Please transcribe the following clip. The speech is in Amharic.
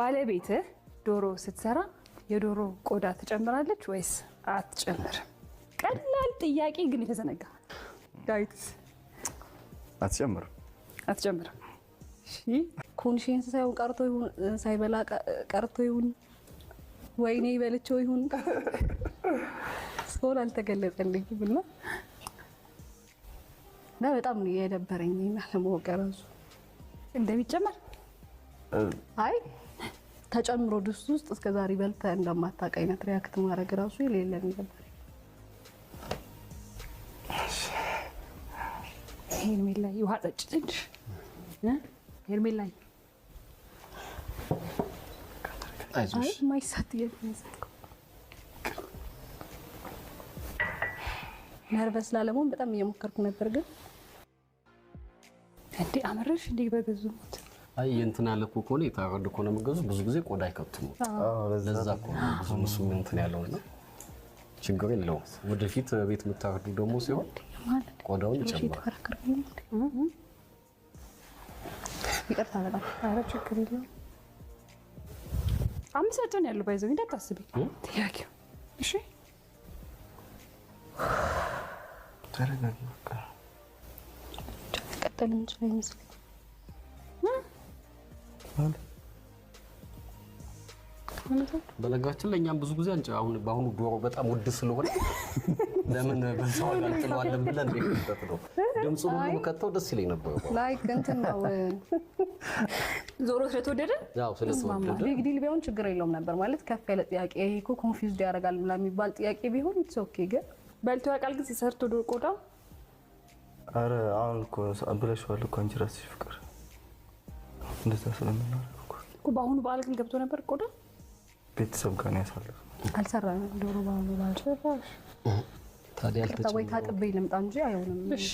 ባለቤትህ ዶሮ ስትሰራ የዶሮ ቆዳ ትጨምራለች ወይስ አትጨምርም? ቀላል ጥያቄ ግን የተዘነጋ። ዳዊትስ? አትጨምርም። እሺ ኮንሽንስ ሳይሆን ቀርቶ ይሁን ሳይበላ ቀርቶ ይሁን ወይኔ ይበልቸው ይሁን እስካሁን አልተገለጸልኝም እና በጣም ነው የደበረኝ እና ለማወቅ ራሱ እንደሚጨመር አይ ተጨምሮ ድስት ውስጥ እስከዛሬ በልተህ እንደማታውቅ አይነት ሪያክት ማድረግ ራሱ የሌለን ነበር። ሄርሜላ ውሃ ጠጭ ትንሽ ሄርሜላ አይዞሽ ማይሳት የምንሰጥከው ነርቨስ ላለመሆን በጣም እየሞከርኩ ነበር ግን እንዴ አመረሽ እንዴ በገዙት አይ እንትን ያለ እኮ ከሆነ የታረደ ከሆነ መገዙ ብዙ ጊዜ ቆዳ አይከብትም። ለዛ እኮ ብዙ ሙስም እንትን ያለውና ችግር የለውም። ወደፊት ቤት የምታረዱ ደግሞ ሲሆን ቆዳውን ይጨምራል። ይቅርታ በጣም ኧረ ችግር የለውም። አምሳጨን ያለው ባይዘው እንዳታስቢ ጥያቄው። እሺ ተረጋጊ በቃ ቀጥል እንጂ አይመስልም በነገራችን ለኛም ብዙ ጊዜ አሁን በአሁኑ ዶሮ በጣም ውድ ስለሆነ ለምን በዛው አልጥለዋለን ብለን እንደምንጠጥ ነው። ድምፁ ሁሉ ከተው ደስ ይለኝ ነበር። ላይክ እንትን ነው ዞሮ ስለተወደደ ያው ስለተወደደ ቢግ ዲል ቢሆን ችግር የለውም ነበር ማለት ከፍ ያለ ጥያቄ ይሄ እኮ ኮንፊውዝድ ያደርጋል ብላ የሚባል ጥያቄ ቢሆን ኢትስ ኦኬ። ግን በልቶ ያውቃል ግን ሲሰርቶ ዶሮ ቆዳ አረ አሁን እኮ አብለሽዋል እኮ አንቺ ራስሽ ፍቅር እንደዛ ስለምናደርግ እኮ በአሁኑ በዓል ግን ገብቶ ነበር ቆዳ ቤተሰብ ጋር ነው ያሳለፈው። አልሰራም ዶሮ ባለው ባልጨራሽ ታዲያ ወይ ታጥቤ ልምጣ እንጂ አይሆንም። እሺ